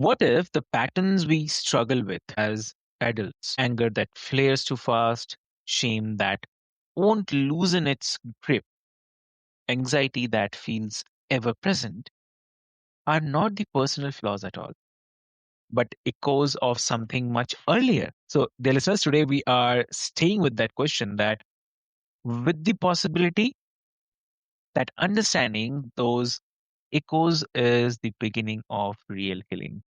What if the patterns we struggle with as adults, anger that flares too fast, shame that won't loosen its grip, anxiety that feels ever present, are not the personal flaws at all, but echoes of something much earlier? So, dear listeners, today we are staying with that question, that with the possibility that understanding those echoes is the beginning of real healing.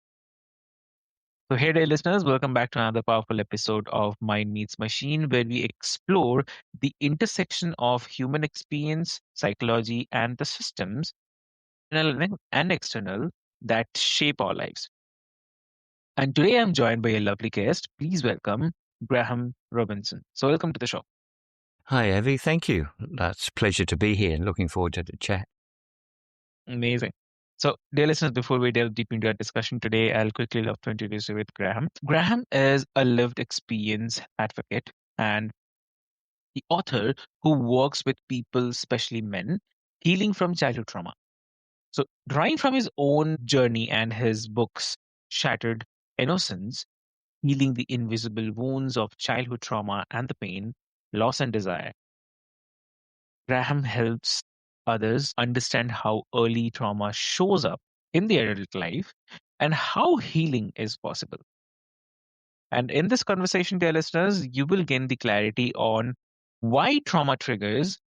So, hey, dear listeners, welcome back to another powerful episode of Mind Meets Machine, where we explore the intersection of human experience, psychology, and the systems, internal and external, that shape our lives. And today I'm joined by a lovely guest. Please welcome Graham Robinson. So, welcome to the show. Hi, Evie. Thank you. That's a pleasure to be here and looking forward to the chat. Amazing. So, dear listeners, before we delve deep into our discussion today, I'll quickly love to introduce you with Graham. Graham is a lived experience advocate and the author who works with people, especially men, healing from childhood trauma. So, drawing from his own journey and his books, Shattered Innocence, Healing the Invisible Wounds of Childhood Trauma and the Pain, Loss and Desire, Graham helps others understand how early trauma shows up in the adult life and how healing is possible. And in this conversation, dear listeners, you will gain the clarity on why trauma triggers,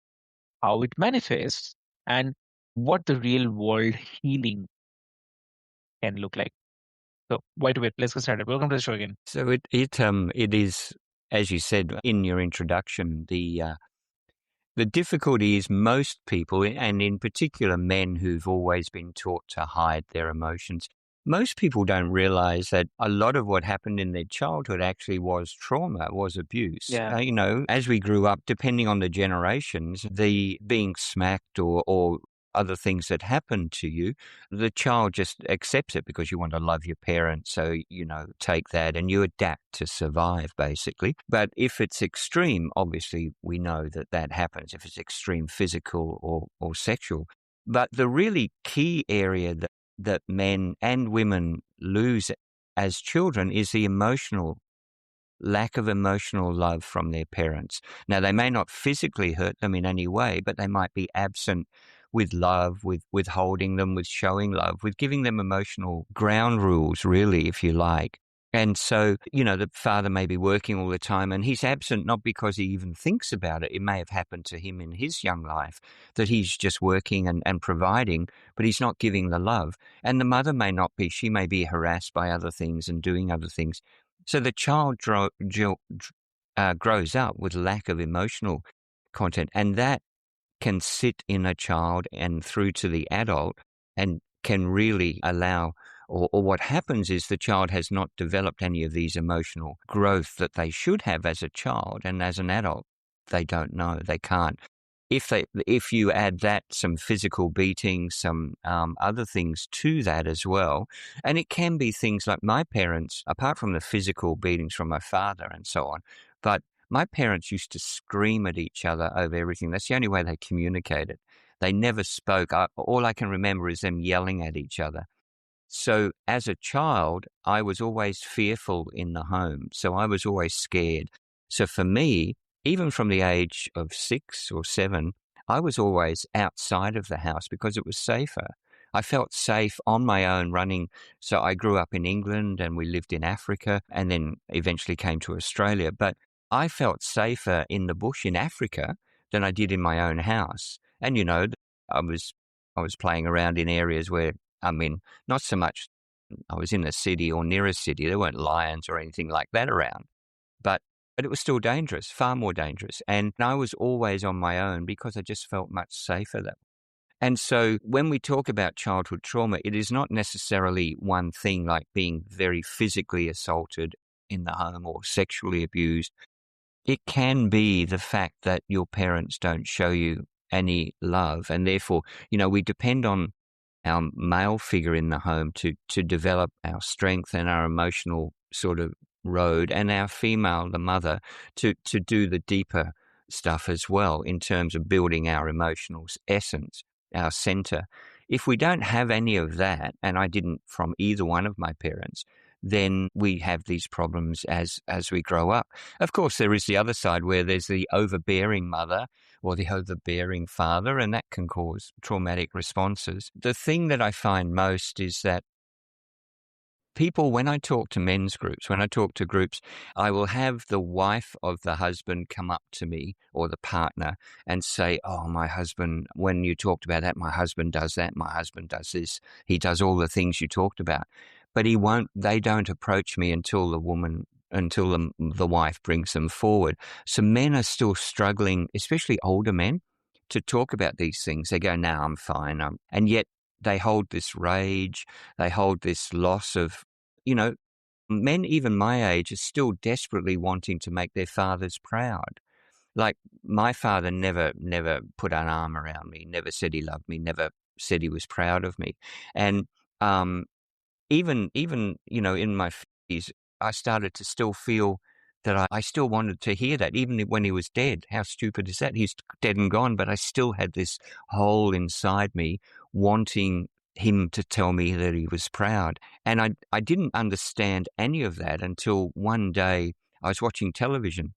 how it manifests, and what the real world healing can look like. So, why to wait? Let's get started. Welcome to the show again. So it is, as you said in your introduction, the difficulty is most people, and in particular men who've always been taught to hide their emotions. Most people don't realize that a lot of what happened in their childhood actually was trauma, was abuse. Yeah. As we grew up, depending on the generations, the being smacked or other things that happen to you, the child just accepts it because you want to love your parents. So, take that and you adapt to survive, basically. But if it's extreme, obviously we know that that happens if it's extreme physical or sexual. But the really key area that men and women lose as children is the lack of emotional love from their parents. Now, they may not physically hurt them in any way, but they might be absent with love, with withholding them, with showing love, with giving them emotional ground rules, really, if you like. And so, the father may be working all the time and he's absent not because he even thinks about it. It may have happened to him in his young life that he's just working and providing, but he's not giving the love. And the mother may not be. She may be harassed by other things and doing other things. So the child grows up with lack of emotional content, and that can sit in a child and through to the adult and can really allow, or what happens is the child has not developed any of these emotional growth that they should have as a child, and as an adult, they don't know, they can't. If you add that, some physical beating, some other things to that as well, and it can be things like my parents, apart from the physical beatings from my father and so on, but my parents used to scream at each other over everything. That's the only way they communicated. They never spoke. All I can remember is them yelling at each other. So as a child, I was always fearful in the home. So I was always scared. So for me, even from the age of 6 or 7, I was always outside of the house because it was safer. I felt safe on my own running. So I grew up in England and we lived in Africa and then eventually came to Australia. But I felt safer in the bush in Africa than I did in my own house. And, I was playing around in areas where, not so much I was in a city or near a city. There weren't lions or anything like that around. But it was still dangerous, far more dangerous. And I was always on my own because I just felt much safer that. And so when we talk about childhood trauma, it is not necessarily one thing like being very physically assaulted in the home or sexually abused. It can be the fact that your parents don't show you any love. And therefore, we depend on our male figure in the home to develop our strength and our emotional sort of road, and our female, the mother, to do the deeper stuff as well in terms of building our emotional essence, our center. If we don't have any of that, and I didn't from either one of my parents, then we have these problems as we grow up. Of course, there is the other side where there's the overbearing mother or the overbearing father, and that can cause traumatic responses. The thing that I find most is that people, when I talk to men's groups, when I talk to groups, I will have the wife of the husband come up to me or the partner and say, "Oh, my husband, when you talked about that, my husband does that, my husband does this, he does all the things you talked about." But they don't approach me until the wife brings them forward. So men are still struggling, especially older men, to talk about these things. They go, "No, I'm fine." And yet they hold this rage, they hold this loss of, you know, men even my age are still desperately wanting to make their fathers proud. Like my father never put an arm around me, never said he loved me, never said he was proud of me. And um, even in my 50s, I started to still feel that I still wanted to hear that, even when he was dead. How stupid is that? He's dead and gone, but I still had this hole inside me wanting him to tell me that he was proud. And I didn't understand any of that until one day I was watching television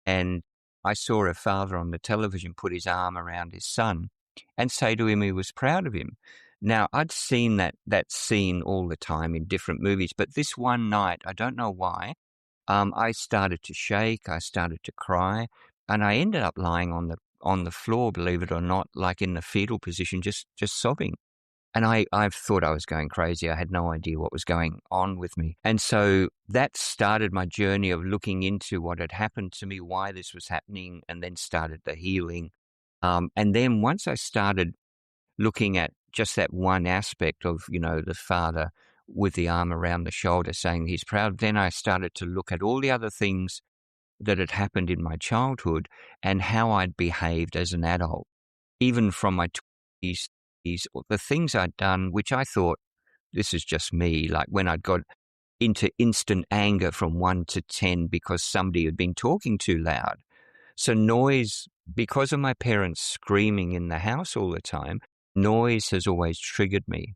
and I saw a father on the television put his arm around his son and say to him he was proud of him. Now, I'd seen that scene all the time in different movies, but this one night, I don't know why, I started to shake, I started to cry, and I ended up lying on the floor, believe it or not, like in the fetal position, just sobbing. And I thought I was going crazy. I had no idea what was going on with me. And so that started my journey of looking into what had happened to me, why this was happening, and then started the healing. And then once I started looking at just that one aspect of, the father with the arm around the shoulder saying he's proud, then I started to look at all the other things that had happened in my childhood and how I'd behaved as an adult, even from my 20s, the things I'd done, which I thought, this is just me, like when I'd got into instant anger from 1 to 10 because somebody had been talking too loud. So noise, because of my parents screaming in the house all the time, noise has always triggered me.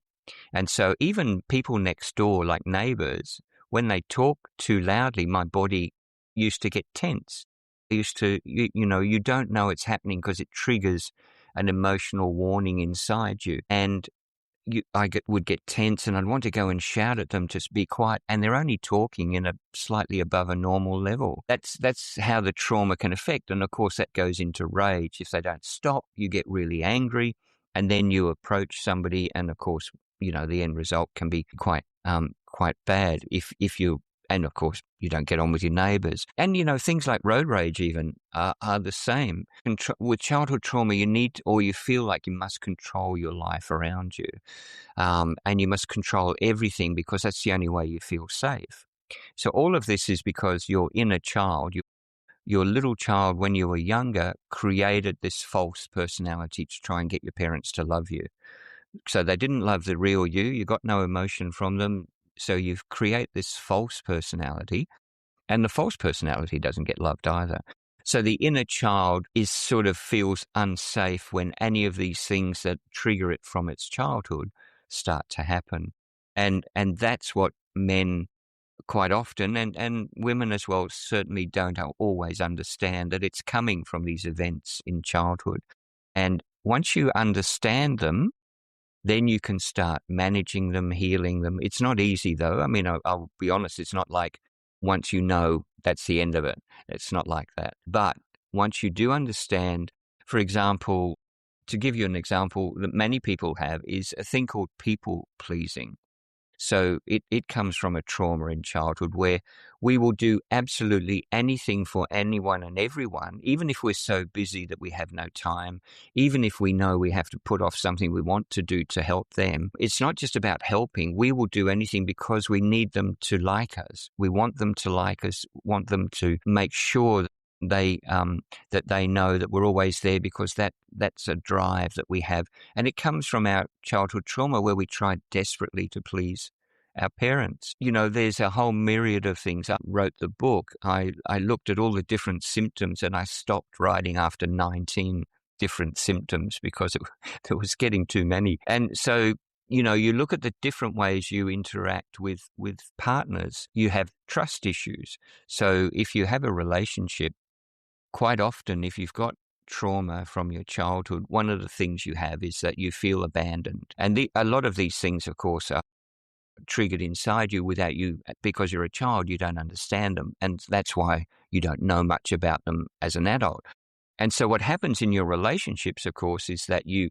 And so even people next door, like neighbors, when they talk too loudly, my body used to get tense. I used to, you don't know it's happening because it triggers an emotional warning inside you. And would get tense and I'd want to go and shout at them to be quiet, and they're only talking in a slightly above a normal level. That's how the trauma can affect. And of course that goes into rage. If they don't stop, you get really angry and then you approach somebody, and of course, the end result can be quite bad if you, and of course, you don't get on with your neighbors. And, things like road rage even are the same. With childhood trauma, you feel like you must control your life around you. And you must control everything because that's the only way you feel safe. So all of this is because your inner child, your little child when you were younger, created this false personality to try and get your parents to love you. So they didn't love the real you. You got no emotion from them. So you create this false personality, and the false personality doesn't get loved either. So the inner child feels unsafe when any of these things that trigger it from its childhood start to happen. And that's what men quite often, and women as well, certainly don't always understand, that it's coming from these events in childhood. And once you understand them, then you can start managing them, healing them. It's not easy, though. I mean, I'll be honest, it's not like once you know, that's the end of it. It's not like that. But once you do understand, for example, to give you an example that many people have is a thing called people pleasing. So it comes from a trauma in childhood where we will do absolutely anything for anyone and everyone, even if we're so busy that we have no time, even if we know we have to put off something we want to do to help them. It's not just about helping. We will do anything because we need them to like us. We want them to like us, want them to make sure that they know that we're always there, because that's a drive that we have. And it comes from our childhood trauma where we tried desperately to please our parents. There's a whole myriad of things. I wrote the book. I looked at all the different symptoms and I stopped writing after 19 different symptoms because it was getting too many. And so, you look at the different ways you interact with partners. You have trust issues. So if you have a relationship, quite often, if you've got trauma from your childhood, one of the things you have is that you feel abandoned. And a lot of these things, of course, are triggered inside you without you, because you're a child, you don't understand them. And that's why you don't know much about them as an adult. And so what happens in your relationships, of course, is that you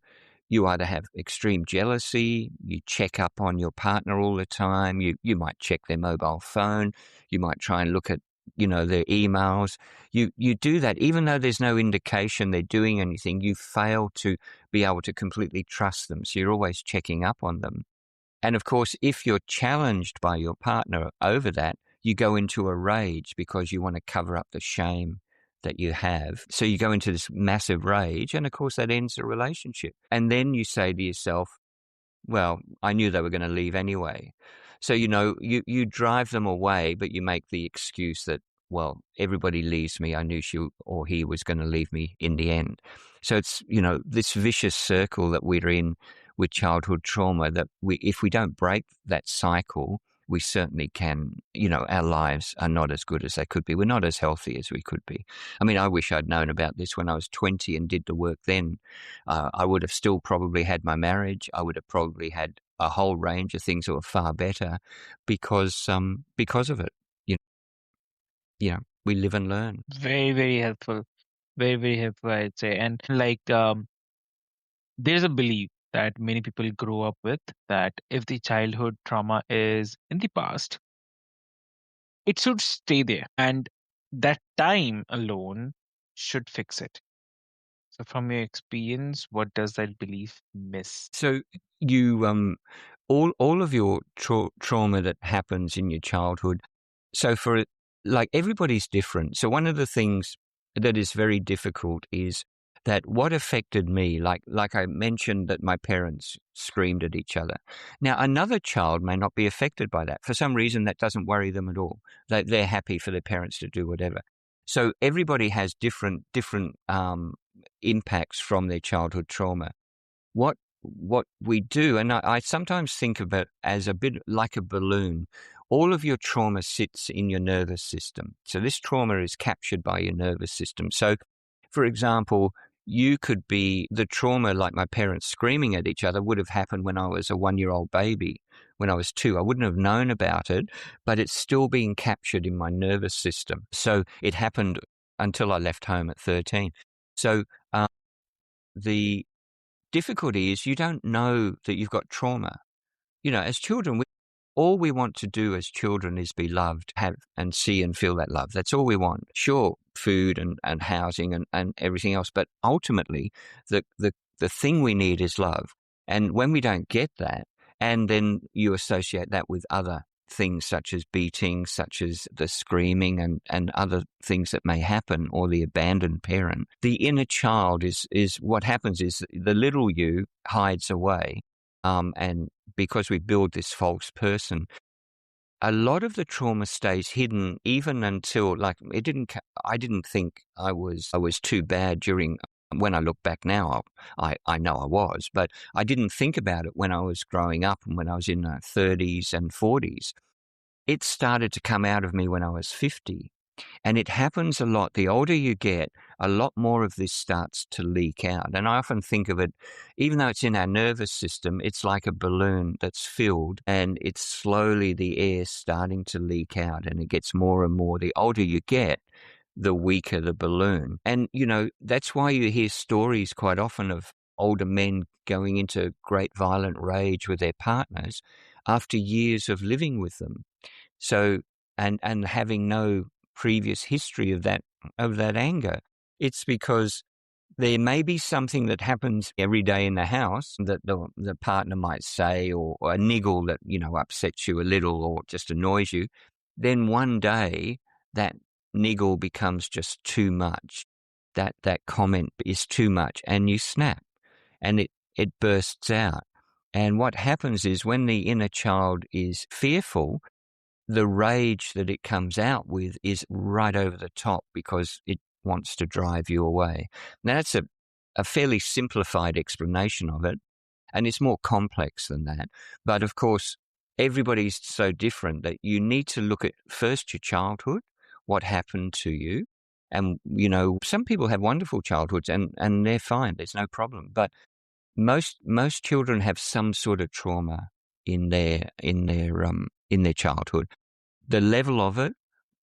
either have extreme jealousy, you check up on your partner all the time, you might check their mobile phone, you might try and look at, their emails. You do that even though there's no indication they're doing anything. You fail to be able to completely trust them. So you're always checking up on them. And of course, if you're challenged by your partner over that, you go into a rage because you want to cover up the shame that you have. So you go into this massive rage, and of course that ends the relationship. And then you say to yourself, well, I knew they were going to leave anyway. So, you drive them away, but you make the excuse that, well, everybody leaves me. I knew she or he was going to leave me in the end. So it's, this vicious circle that we're in with childhood trauma, that if we don't break that cycle, we certainly can, our lives are not as good as they could be. We're not as healthy as we could be. I mean, I wish I'd known about this when I was 20 and did the work then. I would have still probably had my marriage. I would have probably had a whole range of things that were far better because of it. You we live and learn. Very, very helpful. Very, very helpful, I'd say. And there's a belief that many people grow up with, that if the childhood trauma is in the past, it should stay there. And that time alone should fix it. So from your experience, what does that belief miss? So you all of your trauma that happens in your childhood. So everybody's different. So one of the things that is very difficult is that what affected me, like I mentioned, that my parents screamed at each other. Now, another child may not be affected by that. For some reason, that doesn't worry them at all. They're happy for their parents to do whatever. So everybody has different impacts from their childhood trauma. What we do, and I sometimes think of it as a bit like a balloon. All of your trauma sits in your nervous system. So this trauma is captured by your nervous system. So, for example, you could be the trauma, like my parents screaming at each other, would have happened when I was a 1-year-old baby. When I was 2, I wouldn't have known about it, but it's still being captured in my nervous system. So it happened until I left home at 13. So the difficulty is you don't know that you've got trauma. As children, all we want to do as children is be loved, have and see and feel that love. That's all we want. Sure, food and housing and everything else, but ultimately the thing we need is love. And when we don't get that, and then you associate that with other things such as beating, such as the screaming and other things that may happen, or the abandoned parent, the inner child is what happens is the little you hides away. And because we build this false person, a lot of the trauma stays hidden even until I didn't think I was too bad during. When I look back now, I know I was, but I didn't think about it when I was growing up and when I was in my 30s and 40s. It started to come out of me when I was 50. And it happens a lot. The older you get, a lot more of this starts to leak out. And I often think of it, even though it's in our nervous system, it's like a balloon that's filled and it's slowly the air starting to leak out, and it gets more and more. The older you get, the weaker the balloon. And, that's why you hear stories quite often of older men going into great violent rage with their partners after years of living with them. So, and having no previous history of that anger. It's because there may be something that happens every day in the house that the partner might say, or a niggle that, upsets you a little or just annoys you. Then one day that niggle becomes just too much. That comment is too much, and you snap and it bursts out. And what happens is when the inner child is fearful, the rage that it comes out with is right over the top because it wants to drive you away. Now, that's a fairly simplified explanation of it, and it's more complex than that. But of course, everybody's so different that you need to look at first your childhood, what happened to you. And, some people have wonderful childhoods and they're fine. There's no problem. But most children have some sort of trauma in their childhood. The level of it,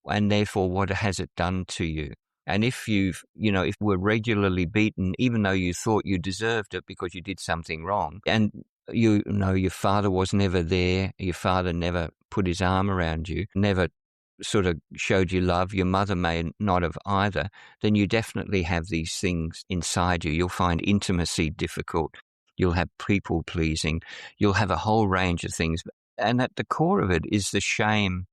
and therefore what has it done to you. And if if we're regularly beaten, even though you thought you deserved it because you did something wrong, and your father was never there, your father never put his arm around you, never sort of showed you love, your mother may not have either, then you definitely have these things inside you. You'll find intimacy difficult. You'll have people pleasing. You'll have a whole range of things. And at the core of it is the shame.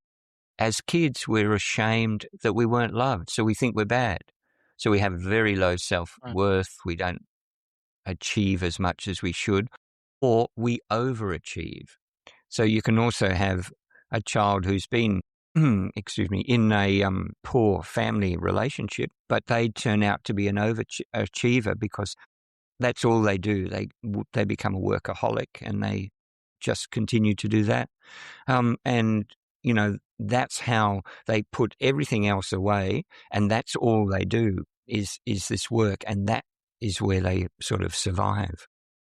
As kids, we're ashamed that we weren't loved, so we think we're bad. So we have very low self-worth. We don't achieve as much as we should, or we overachieve. So you can also have a child who's been, in a poor family relationship, but they turn out to be an overachiever because that's all they do. They become a workaholic and they just continue to do that. And that's how they put everything else away, and that's all they do is this work, and that is where they sort of survive.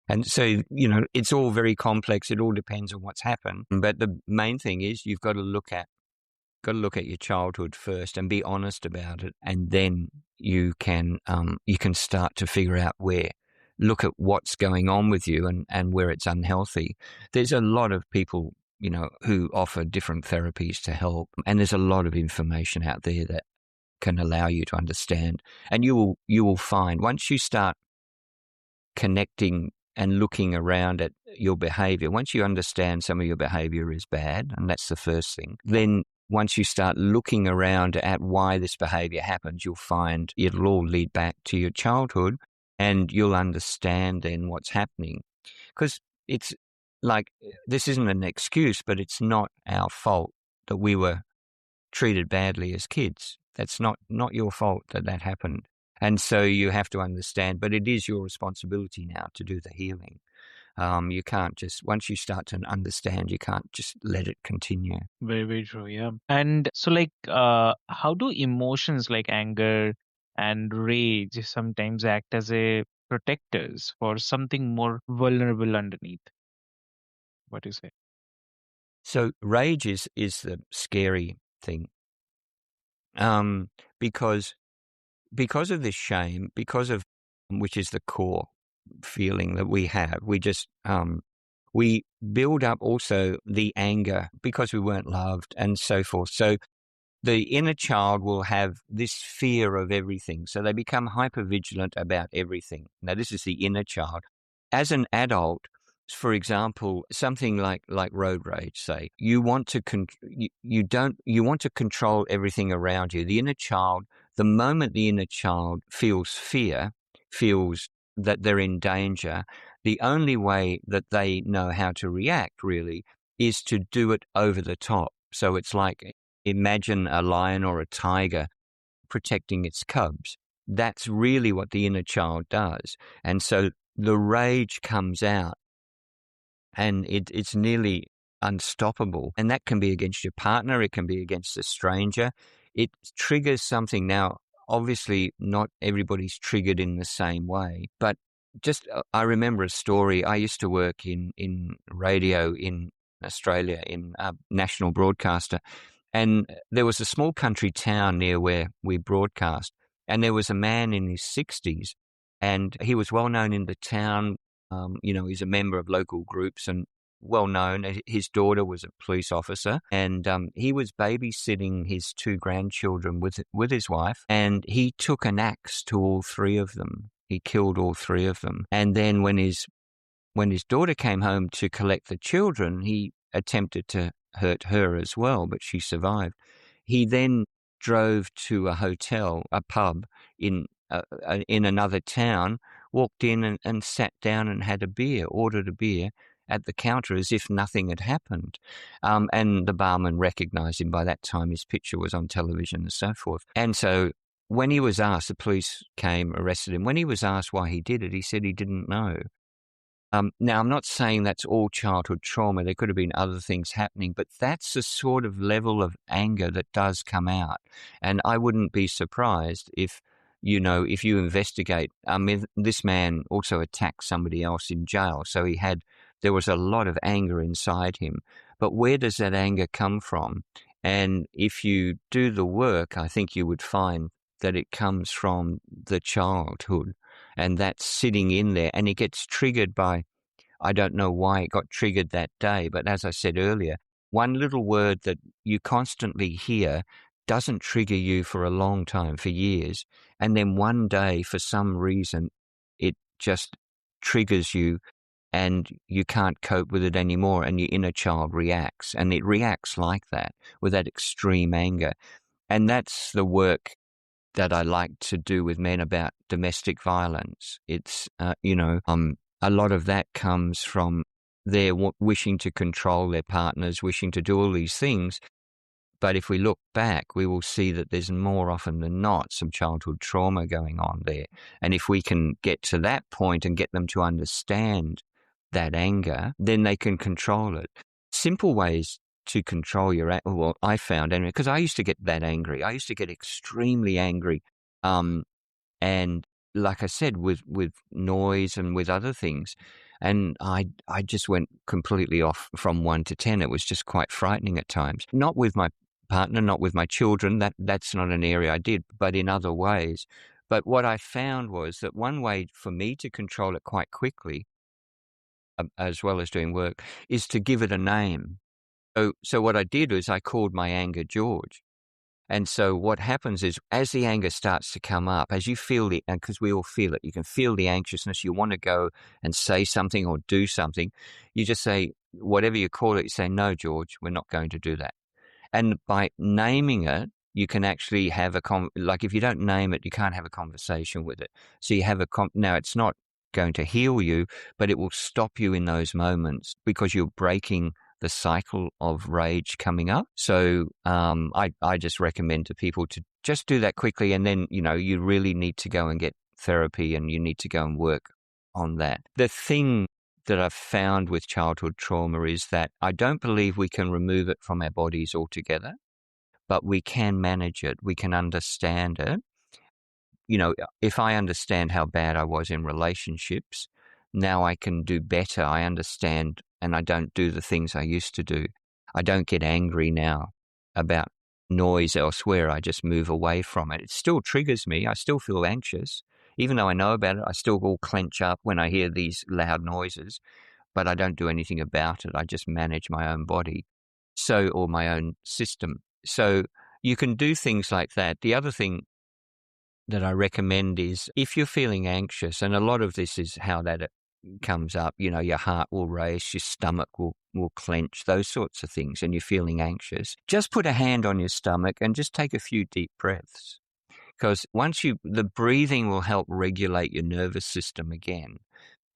And so, it's all very complex. It all depends on what's happened. But the main thing is you've got to look at your childhood first and be honest about it, and then you can start to figure out look at what's going on with you and where it's unhealthy. There's a lot of people, who offer different therapies to help, and there's a lot of information out there that can allow you to understand. And you will find once you start connecting and looking around at your behavior, once you understand some of your behavior is bad, and that's the first thing, then once you start looking around at why this behavior happens, you'll find it'll all lead back to your childhood, and you'll understand then what's happening. Because it's like, this isn't an excuse, but it's not our fault that we were treated badly as kids. That's not your fault that happened. And so you have to understand, but it is your responsibility now to do the healing. You can't just, once you start to understand, you can't just let it continue. Very, very true. Yeah. And so, how do emotions like anger and rage sometimes act as a protectors for something more vulnerable underneath? What do you say? So rage is the scary thing, because of this shame, because of which is the core feeling that we have. We just we build up also the anger because we weren't loved and so forth. So the inner child will have this fear of everything. So they become hypervigilant about everything. Now, this is the inner child. As an adult, for example, something like road rage, say, you want to you want to control everything around you. The inner child, the moment the inner child feels fear, feels that they're in danger, the only way that they know how to react really is to do it over the top. So it's like, imagine a lion or a tiger protecting its cubs. That's really what the inner child does. And so the rage comes out, and it's nearly unstoppable. And that can be against your partner. It can be against a stranger. It triggers something. Now, obviously, not everybody's triggered in the same way. But I remember a story. I used to work in radio in Australia, in a national broadcaster. And there was a small country town near where we broadcast. And there was a man in his 60s, and he was well known in the town. He's a member of local groups and well known. His daughter was a police officer, and he was babysitting his two grandchildren with his wife, and he took an axe to all three of them. He killed all three of them. And then when his daughter came home to collect the children, he attempted to hurt her as well, but she survived. He then drove to a hotel, a pub in another town, walked in and sat down and had a beer, ordered a beer at the counter as if nothing had happened. And the barman recognized him. By that time, his picture was on television and so forth. And so when he was asked, the police came, arrested him. When he was asked why he did it, he said he didn't know. Now, I'm not saying that's all childhood trauma. There could have been other things happening, but that's the sort of level of anger that does come out. And I wouldn't be surprised if, if you investigate. I mean, this man also attacked somebody else in jail. So there was a lot of anger inside him. But where does that anger come from? And if you do the work, I think you would find that it comes from the childhood. And that's sitting in there, and it gets triggered by, I don't know why it got triggered that day, but as I said earlier, one little word that you constantly hear doesn't trigger you for a long time, for years, and then one day, for some reason, it just triggers you and you can't cope with it anymore, and your inner child reacts, and it reacts like that, with that extreme anger. And that's the work that I like to do with men about domestic violence. It's, a lot of that comes from their wishing to control their partners, wishing to do all these things. But if we look back, we will see that there's more often than not some childhood trauma going on there. And if we can get to that point and get them to understand that anger, then they can control it. Simple ways to control your anger, well, I found, and because I used to get that angry, I used to get extremely angry. And like I said, with noise and with other things. And I just went completely off from 1 to 10. It was just quite frightening at times. Not with my partner, not with my children. That's not an area I did, but in other ways. But what I found was that one way for me to control it quite quickly, as well as doing work, is to give it a name. So what I did was I called my anger George. And so what happens is, as the anger starts to come up, as you feel because we all feel it, you can feel the anxiousness, you want to go and say something or do something, you just say, whatever you call it, you say, no, George, we're not going to do that. And by naming it, you can actually have like if you don't name it, you can't have a conversation with it. So you have now it's not going to heal you, but it will stop you in those moments because you're breaking the cycle of rage coming up. So I just recommend to people to just do that quickly. And then, you really need to go and get therapy and you need to go and work on that. The thing that I've found with childhood trauma is that I don't believe we can remove it from our bodies altogether, but we can manage it. We can understand it. If I understand how bad I was in relationships, now I can do better. I understand, and I don't do the things I used to do. I don't get angry now about noise elsewhere. I just move away from it. It still triggers me. I still feel anxious. Even though I know about it, I still all clench up when I hear these loud noises, but I don't do anything about it. I just manage my own body, or my own system. So you can do things like that. The other thing that I recommend is, if you're feeling anxious, and a lot of this is how that comes up, your heart will race, your stomach will clench, those sorts of things, and you're feeling anxious, just put a hand on your stomach and just take a few deep breaths. Because the breathing will help regulate your nervous system again.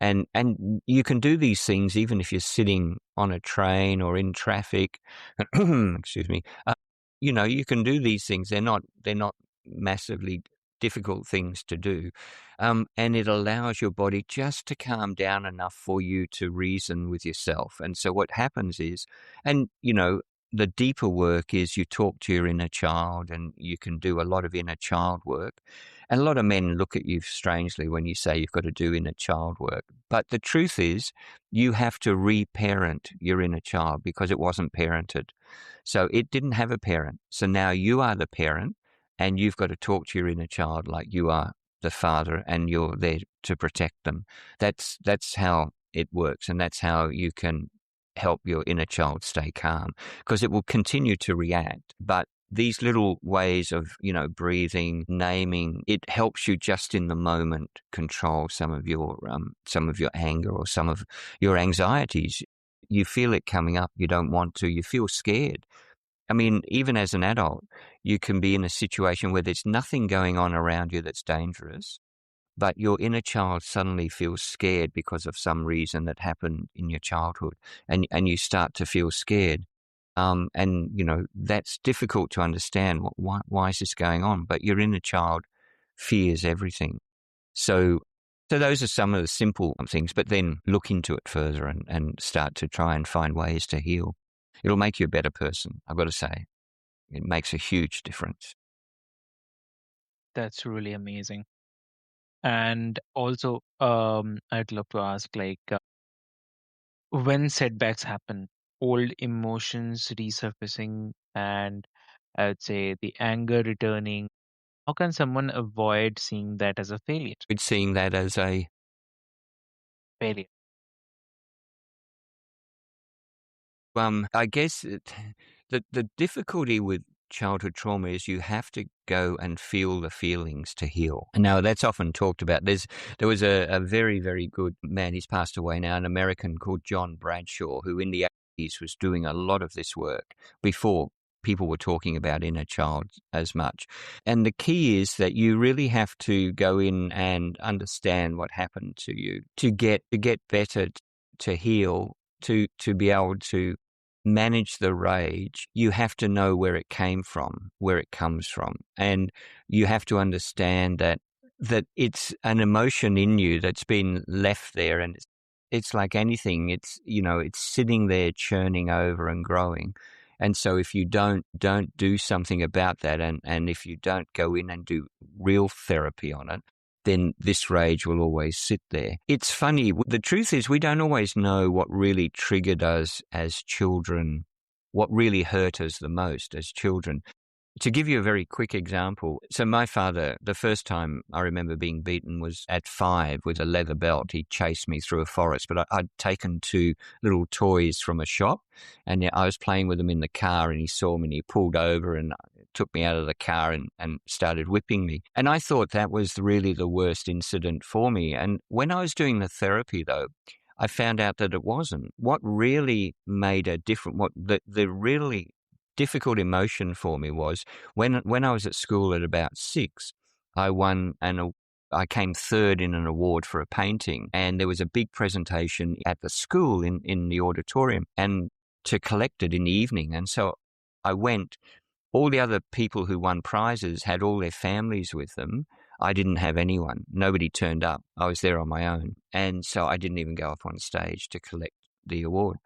And you can do these things even if you're sitting on a train or in traffic. Excuse me. You can do these things. They're not massively difficult things to do. And it allows your body just to calm down enough for you to reason with yourself. And so what happens is, the deeper work is you talk to your inner child, and you can do a lot of inner child work. And a lot of men look at you strangely when you say you've got to do inner child work. But the truth is, you have to reparent your inner child because it wasn't parented. So it didn't have a parent. So now you are the parent, and you've got to talk to your inner child like you are the father, and you're there to protect them. That's how it works, and that's how you can help your inner child stay calm, because it will continue to react. But these little ways of, breathing, naming, it helps you just in the moment control some of your anger or some of your anxieties. You feel it coming up, you don't want to, you feel scared. I mean, even as an adult, you can be in a situation where there's nothing going on around you that's dangerous, but your inner child suddenly feels scared because of some reason that happened in your childhood, and you start to feel scared. And, that's difficult to understand. Why is this going on? But your inner child fears everything. So those are some of the simple things, but then look into it further and start to try and find ways to heal. It'll make you a better person, I've got to say. It makes a huge difference. That's really amazing. And also, I'd love to ask, like, when setbacks happen, old emotions resurfacing, and I'd say the anger returning, how can someone avoid seeing that as a failure? It's seeing that as a Failure. I guess the difficulty with childhood trauma is you have to go and feel the feelings to heal. Now that's often talked about. There was a very, very good man, he's passed away now, an American called John Bradshaw, who in the 80s was doing a lot of this work before people were talking about inner child as much. And the key is that you really have to go in and understand what happened to you to get better, to heal, to be able to manage the rage. You have to know where it came from, where it comes from. And you have to understand that it's an emotion in you that's been left there, and it's like anything. It's sitting there churning over and growing. And so if you don't do something about that, and if you don't go in and do real therapy on it, then this rage will always sit there. It's funny. The truth is we don't always know what really triggered us as children, what really hurt us the most as children. To give you a very quick example, so my father, the first time I remember being beaten was at 5 with a leather belt. He chased me through a forest, but I'd taken 2 little toys from a shop, and I was playing with them in the car, and he saw me and he pulled over and took me out of the car and started whipping me. And I thought that was really the worst incident for me. And when I was doing the therapy, though, I found out that it wasn't. What really made a difference, the really difficult emotion for me was when I was at school at about 6, I won I came third in an award for a painting, and there was a big presentation at the school in the auditorium, and to collect it in the evening. And so I went. All the other people who won prizes had all their families with them. I didn't have anyone. Nobody turned up. I was there on my own. And so I didn't even go up on stage to collect the award.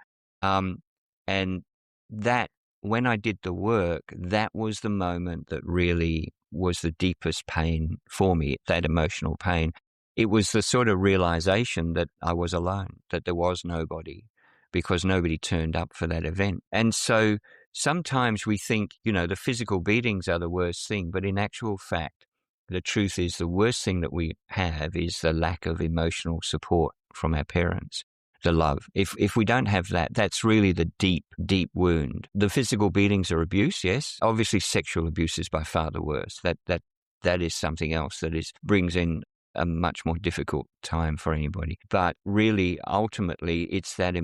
And that, when I did the work, that was the moment that really was the deepest pain for me, that emotional pain. It was the sort of realization that I was alone, that there was nobody, because nobody turned up for that event. And so sometimes we think, the physical beatings are the worst thing, but in actual fact, the truth is the worst thing that we have is the lack of emotional support from our parents, the love. If we don't have that, that's really the deep, deep wound. The physical beatings are abuse, yes. Obviously, sexual abuse is by far the worst. That is something else that brings in a much more difficult time for anybody. But really, ultimately, it's that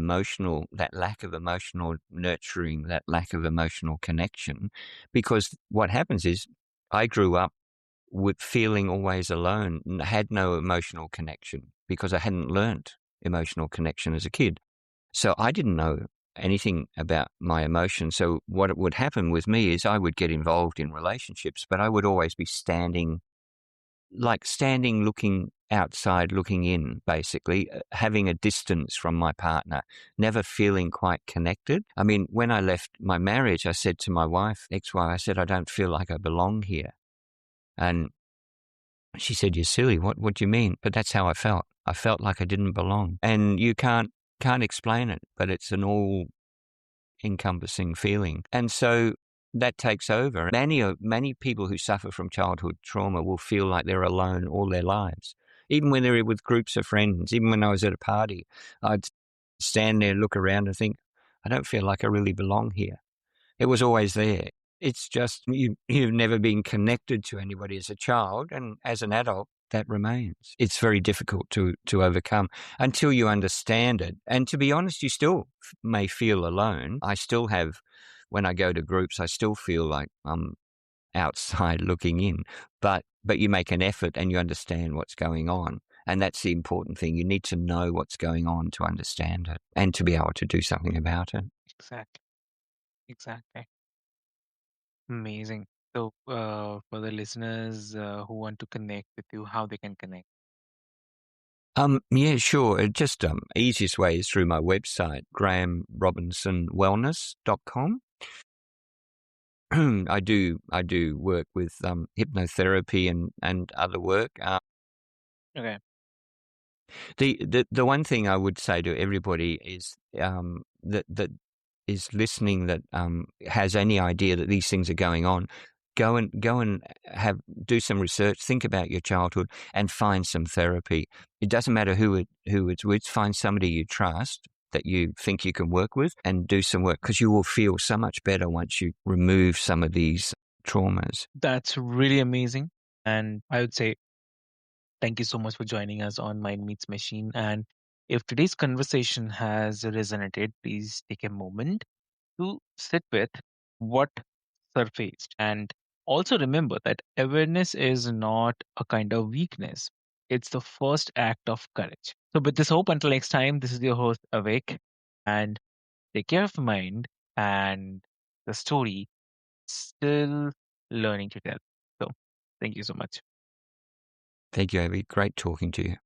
lack of emotional nurturing, that lack of emotional connection. Because what happens is I grew up with feeling always alone, had no emotional connection because I hadn't learnt emotional connection as a kid. So I didn't know anything about my emotions. So what would happen with me is I would get involved in relationships, but I would always be standing looking outside, looking in, basically, having a distance from my partner, never feeling quite connected. I mean, when I left my marriage, I said to my ex-wife, I said, I don't feel like I belong here. And she said, you're silly. What do you mean? But that's how I felt. I felt like I didn't belong. And you can't explain it, but it's an all-encompassing feeling. And so that takes over. Many people who suffer from childhood trauma will feel like they're alone all their lives. Even when they're with groups of friends, even when I was at a party, I'd stand there, look around and think, I don't feel like I really belong here. It was always there. It's just you've never been connected to anybody as a child, and as an adult, that remains. It's very difficult to overcome until you understand it. And to be honest, you still may feel alone. I still have, when I go to groups, I still feel like I'm outside looking in. But you make an effort and you understand what's going on. And that's the important thing. You need to know what's going on to understand it and to be able to do something about it. Exactly. Exactly. Amazing. So, for the listeners who want to connect with you, how they can connect? Yeah, sure. It just easiest way is through my website, grahamrobinsonwellness.com. I do work with hypnotherapy and other work. Okay. The one thing I would say to everybody is that is listening that has any idea that these things are going on, go and have do some research, think about your childhood, and find some therapy. It doesn't matter who it's with. Find somebody you trust that you think you can work with, and do some work because you will feel so much better once you remove some of these traumas. That's really amazing. And I would say thank you so much for joining us on Mind Meets Machine. And if today's conversation has resonated, please take a moment to sit with what surfaced. And also remember that awareness is not a kind of weakness, it's the first act of courage. So, with this hope, until next time, this is your host, Awake, and take care of your mind and the story still learning to tell. So, thank you so much. Thank you, Abby. Great talking to you.